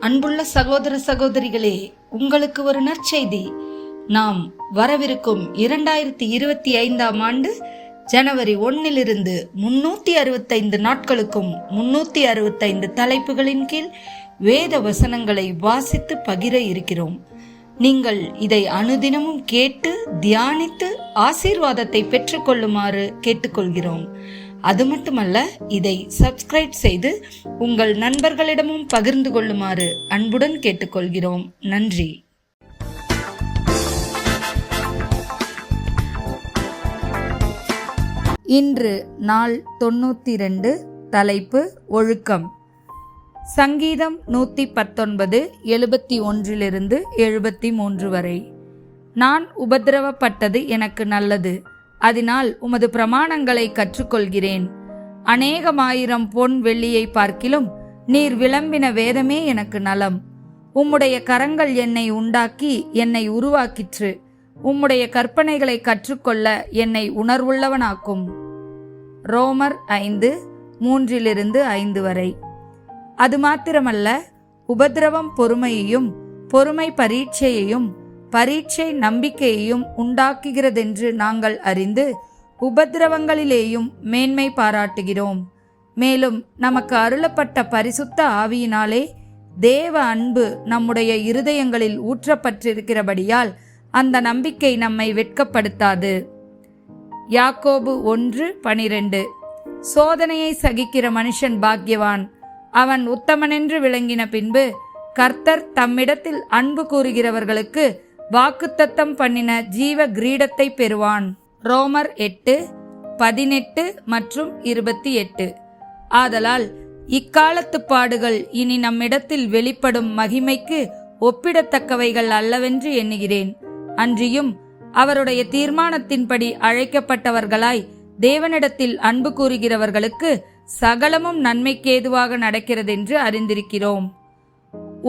அன்புள்ள சகோதர சகோதரிகளே, உங்களுக்கு ஒரு நற்செய்தி. நாம் வரவிருக்கும் 2025ஆம் ஆண்டு ஜனவரி 1 365 நாட்களுக்கும் 365 தலைப்புகளின் கீழ் வேத வசனங்களை வாசித்து பகிர இருக்கிறோம். நீங்கள் இதை அனுதினமும் கேட்டு தியானித்து ஆசீர்வாதத்தை பெற்றுக்கொள்ளுமாறு கேட்டுக்கொள்கிறோம். அது மட்டுமல்ல, இதை சப்ஸ்கிரைப் செய்து உங்கள் நண்பர்களிடமும் பகிர்ந்து கொள்ளுமாறு அன்புடன் கேட்டுக்கொள்கிறோம். நன்றி. இன்று நாள் 92. தலைப்பு ஒழுக்கம். சங்கீதம் 119 71 73 வரை. நான் உபத்திரவப்பட்டது எனக்கு நல்லது, அதனால் உமது பிரமாணங்களை கற்றுக்கொள்கிறேன். அநேகமாயிரம் பொன் வெள்ளியை பார்க்கிலும் நீர் விளம்பின வேதமே எனக்கு நலம். உம்முடைய கரங்கள் என்னை உண்டாக்கி என்னை உருவாக்கிற்று. உம்முடைய கற்பனைகளை கற்றுக்கொள்ள என்னை உணர்வுள்ளவனாக்கும். ரோமர் 5:3-5 வரை. அது மாத்திரமல்ல, உபத்திரவம் பொறுமையையும், பொறுமை பரீட்சையையும், பரீட்சை நம்பிக்கையையும் உண்டாக்குகிறதென்று நாங்கள் அறிந்து உபத்திரவங்களிலேயும் மேன்மை பாராட்டுகிறோம். மேலும் நமக்கு அருளப்பட்ட பரிசுத்த ஆவியினாலே தேவ அன்பு நம்முடைய இருதயங்களில் ஊற்றப்பட்டிருக்கிறபடியால் அந்த நம்பிக்கை நம்மை வெட்கப்படுத்தாது. யாக்கோபு 1:12. சோதனையை சகிக்கிற மனுஷன் பாக்கியவான், அவன் உத்தமனென்று விளங்கின பின்பு கர்த்தர் தம்மிடத்தில் அன்பு கூறுகிறவர்களுக்கு வாக்குத்தத்தம் பண்ணின ஜீவ கிரீடத்தை பெறுவான். ரோமர் 8:18 மற்றும் 28. ஆதலால் இக்காலத்து பாடுகள் இனி நம்மிடத்தில் வெளிப்படும் மகிமைக்கு ஒப்பிடத்தக்கவைகள் அல்லவென்று எண்ணுகிறேன். அன்றியும் அவருடைய தீர்மானத்தின்படி அழைக்கப்பட்டவர்களாய் தேவனிடத்தில் அன்பு கூறுகிறவர்களுக்கு சகலமும் நன்மைக்கேதுவாக நடக்கிறதென்று அறிந்திருக்கிறோம்.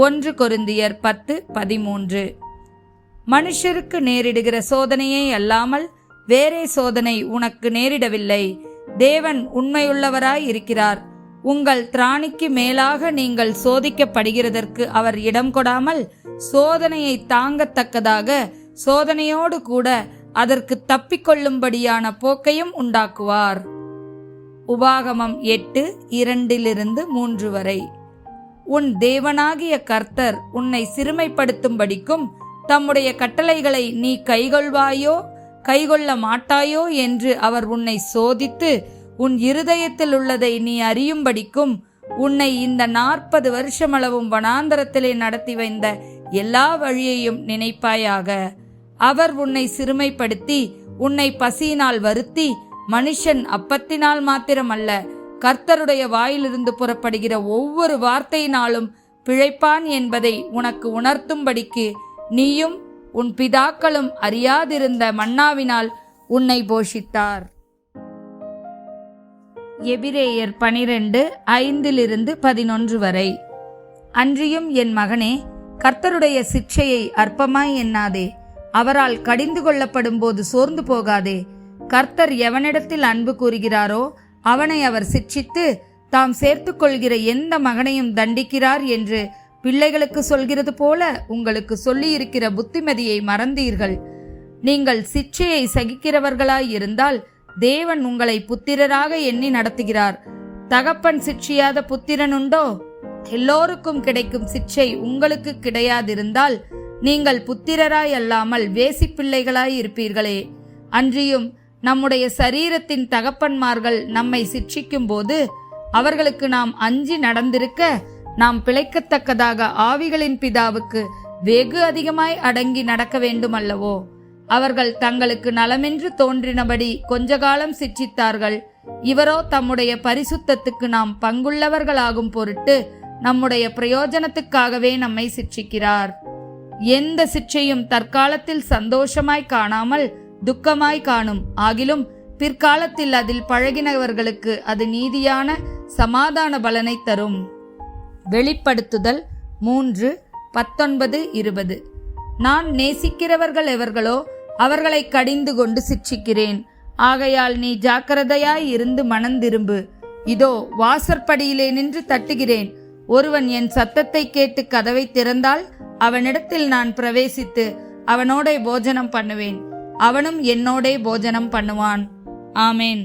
1 கொரிந்தியர் 10:13. மனுஷருக்கு நேரிடுகிற சோதனையே அல்லாமல் வேறே சோதனை உனக்கு நேரிடவில்லை. தேவன் உண்மையுள்ளவராய் இருக்கிறார். உங்கள் திராணிக்கு மேலாக நீங்கள் சோதிக்கப்படுகிறதற்கு அவர் இடம் கொடாமல் சோதனையை தாங்கத்தக்கதாக சோதனையோடு கூட அதற்கு தப்பிக்கொள்ளும்படியான போக்கையும் உண்டாக்குவார். உபாகமம் 8:2-3 வரை. உன் தேவனாகிய கர்த்தர் உன்னை சிறுமைப்படுத்தும்படிக்கும் தம்முடைய கட்டளைகளை நீ கைகொள்வாயோ கைகொள்ள மாட்டாயோ என்று அவர் உன்னை சோதித்து உன் இருதயத்தில் உள்ளதை நீ அறியும்படிக்கும் உன்னை இந்த 40 வருஷமளவும் வனாந்தரத்திலே நடத்தி வந்த எல்லா வழியையும் நினைப்பாயாக. அவர் உன்னை சிறுமைப்படுத்தி உன்னை பசியினால் வருத்தி, மனுஷன் அப்பத்தினால் மாத்திரமல்ல கர்த்தருடைய வாயிலிருந்து புறப்படுகிற ஒவ்வொரு வார்த்தையினாலும் பிழைப்பான் என்பதை உனக்கு உணர்த்தும்படிக்கு நீயும் உன் பிதாக்களும் அறியாதிருந்த மன்னாவினால் உன்னை போஷித்தார். எபிரேயர் 12:5-11 வரை. அன்றியும் என் மகனே, கர்த்தருடைய சிட்சையை அற்பமாய் எண்ணாதே. அவரால் கடிந்து கொள்ளப்படும் போது சோர்ந்து போகாதே. கர்த்தர் எவனிடத்தில் அன்பு கூறுகிறாரோ அவனை அவர் சிட்சித்து தாம் சேர்த்து கொள்கிற எந்த மகனையும் தண்டிக்கிறார் என்று பிள்ளைகளுக்கு சொல்கிறது போல உங்களுக்கு சொல்லியிருக்கிற புத்திமதியை மறந்தீர்கள். நீங்கள் சிட்சையை சகிக்கிறவர்களாய் இருந்தால் தேவன் உங்களை புத்திரராக எண்ணி நடத்துகிறார். தகப்பன் சிட்சியாத புத்திரனுண்டோ? எல்லோருக்கும் கிடைக்கும் சிட்சை உங்களுக்கு கிடையாதிருந்தால் நீங்கள் புத்திரராய் அல்லாமல் வேசி பிள்ளைகளாய் இருப்பீர்களே. அன்றியும் நம்முடைய சரீரத்தின் தகப்பன்மார்கள் நம்மை சிட்சிக்கும் போது அவர்களுக்கு நாம் அஞ்சி நடந்திருக்க, நாம் பிழைக்கத்தக்கதாக ஆவிகளின் பிதாவுக்கு வெகு அதிகமாய் அடங்கி நடக்க வேண்டும் அல்லவோ? அவர்கள் தங்களுக்கு நலமென்று தோன்றினபடி கொஞ்ச காலம் சிட்சித்தார்கள். இவரோ தம்முடைய பரிசுத்தத்துக்கு நாம் பங்குள்ளவர்களாகும் பொருட்டு நம்முடைய பிரயோஜனத்துக்காகவே நம்மை சிட்சிக்கிறார். எந்த சிட்சையும் தற்காலத்தில் சந்தோஷமாய் காணாமல் துக்கமாய் காணும். ஆகிலும் பிற்காலத்தில் அதில் பழகினவர்களுக்கு அது நீதியான சமாதான பலனை தரும். வெளிப்படுத்துதல் 3:19-20. நான் நேசிக்கிறவர்கள் எவர்களோ அவர்களை கடிந்து கொண்டு சிட்சிக்கிறேன். ஆகையால் நீ ஜாக்கிரதையாய் இருந்து மனந்திரும்பு. இதோ வாசற்படியிலே நின்று தட்டுகிறேன். ஒருவன் என் சத்தத்தை கேட்டு கதவை திறந்தால் அவனிடத்தில் நான் பிரவேசித்து அவனோடே போஜனம் பண்ணுவேன், அவனும் என்னோடே போஜனம் பண்ணுவான். ஆமேன்.